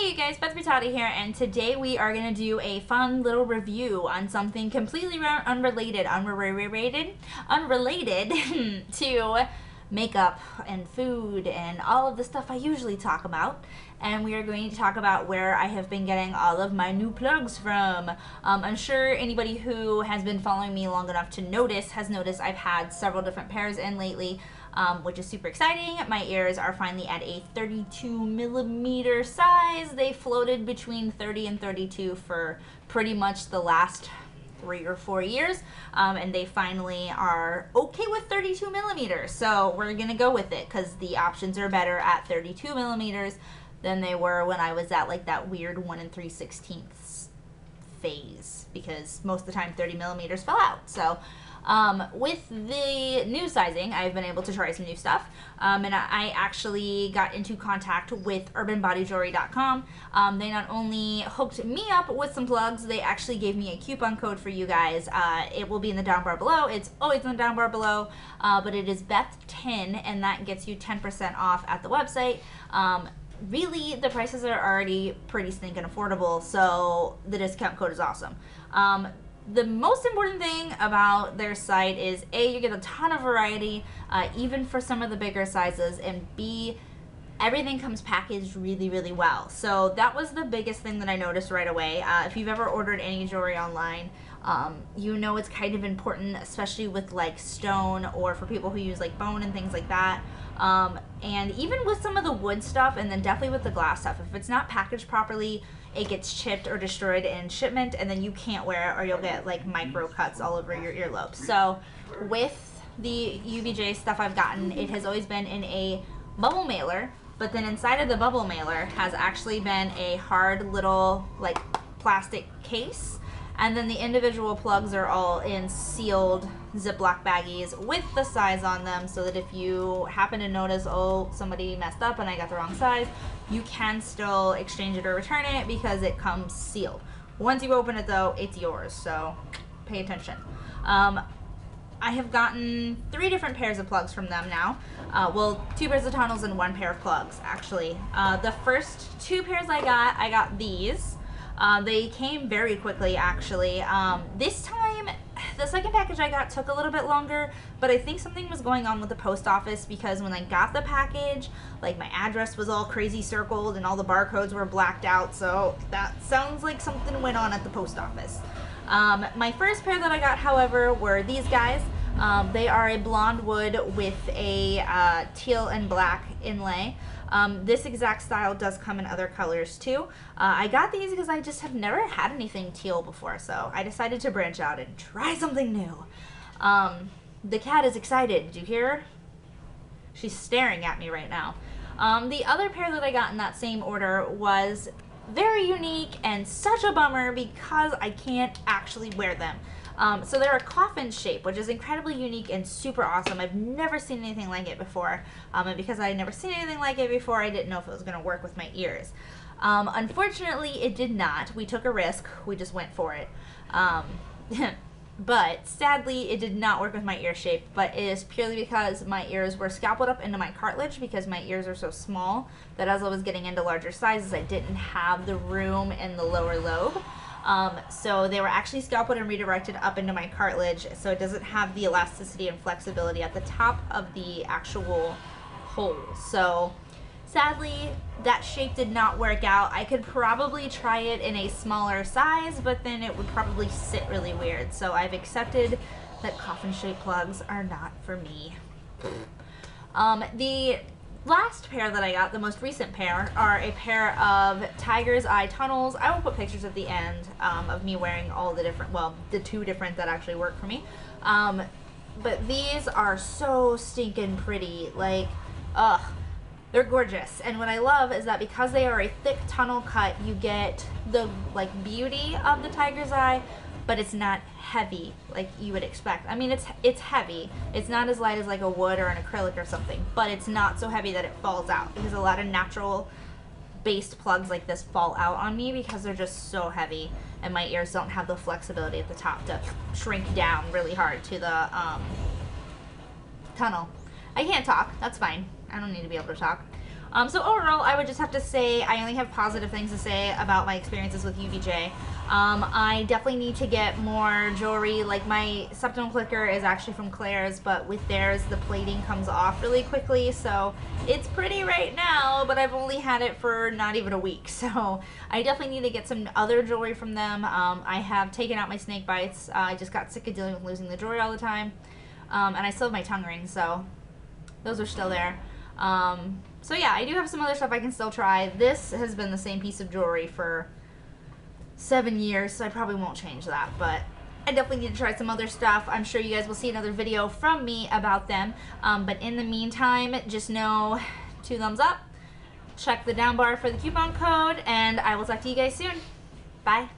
Hey guys, Beth Butati here, and today we are going to do a fun little review on something completely unrelated to makeup and food and all of the stuff I usually talk about. And we are going to talk about where I have been getting all of my new plugs from. I'm sure anybody who has been following me long enough to notice has noticed I've had several different pairs in lately. Which is super exciting. My ears are finally at a 32 millimeter size. They floated between 30 and 32 for pretty much the last 3 or 4 years, and they finally are okay with 32 millimeters. So we're gonna go with it because the options are better at 32 millimeters than they were when I was at like that weird 1 3/16 phase, because most of the time 30 millimeters fell out. So with the new sizing, I've been able to try some new stuff, and I actually got into contact with urbanbodyjewelry.com. They not only hooked me up with some plugs, they actually gave me a coupon code for you guys. It will be in the down bar below. It's always in the down bar below, but it is Beth10, and that gets you 10% off at the website. Really, the prices are already pretty stinking affordable, so the discount code is awesome. The most important thing about their site is A, you get a ton of variety, even for some of the bigger sizes, and B, everything comes packaged really, really well. So that was the biggest thing that I noticed right away. If you've ever ordered any jewelry online, you know it's kind of important, especially with like stone or for people who use like bone and things like that. And even with some of the wood stuff, and then definitely with the glass stuff, if it's not packaged properly, it gets chipped or destroyed in shipment, and then you can't wear it, or you'll get like micro cuts all over your earlobes. So with the UBJ stuff I've gotten, it has always been in a bubble mailer, but then inside of the bubble mailer has actually been a hard little like plastic case, and then the individual plugs are all in sealed Ziploc baggies with the size on them, so that if you happen to notice, oh, somebody messed up and I got the wrong size, you can still exchange it or return it because it comes sealed. Once you open it though, it's yours, so pay attention. I have gotten 3 different pairs of plugs from them now. Well, 2 pairs of tunnels and 1 pair of plugs, actually. The first 2 pairs I got these. They came very quickly, actually. This time, the second package I got took a little bit longer, but I think something was going on with the post office, because when I got the package, like my address was all crazy circled and all the barcodes were blacked out, so that sounds like something went on at the post office. My first pair that I got, however, were these guys. They are a blonde wood with a teal and black inlay. This exact style does come in other colors too. I got these because I just have never had anything teal before, so I decided to branch out and try something new. The cat is excited. Did you hear her? She's staring at me right now. The other pair that I got in that same order was very unique and such a bummer because I can't actually wear them. So they're a coffin shape, which is incredibly unique and super awesome. I've never seen anything like it before, and because I had never seen anything like it before, I didn't know if it was going to work with my ears. Unfortunately, it did not. We took a risk. We just went for it. But sadly, it did not work with my ear shape, but it is purely because my ears were scalpeled up into my cartilage, because my ears are so small that as I was getting into larger sizes, I didn't have the room in the lower lobe. So they were actually scalpeled and redirected up into my cartilage, so it doesn't have the elasticity and flexibility at the top of the actual hole. So sadly, that shape did not work out. I could probably try it in a smaller size, but then it would probably sit really weird. So I've accepted that coffin-shaped plugs are not for me. The last pair that I got, the most recent pair, are a pair of Tiger's Eye tunnels. I will put pictures at the end of me wearing all the different, well, the 2 different that actually work for me. But these are so stinking pretty. Like, ugh. They're gorgeous, and what I love is that because they are a thick tunnel cut, you get the like beauty of the tiger's eye, but it's not heavy like you would expect. I mean, it's heavy. It's not as light as like a wood or an acrylic or something, but it's not so heavy that it falls out, because a lot of natural based plugs like this fall out on me because they're just so heavy, and my ears don't have the flexibility at the top to shrink down really hard to the tunnel. I can't talk. That's fine. I don't need to be able to talk. So overall, I would just have to say I only have positive things to say about my experiences with UVJ. I definitely need to get more jewelry. Like my septum clicker is actually from Claire's, but with theirs the plating comes off really quickly, so it's pretty right now, but I've only had it for not even a week, so I definitely need to get some other jewelry from them. I have taken out my snake bites. I just got sick of dealing with losing the jewelry all the time, and I still have my tongue rings, so those are still there. So yeah, I do have some other stuff I can still try. This has been the same piece of jewelry for 7 years, so I probably won't change that, but I definitely need to try some other stuff. I'm sure you guys will see another video from me about them, but in the meantime, just know 2 thumbs up, check the down bar for the coupon code, and I will talk to you guys soon. Bye.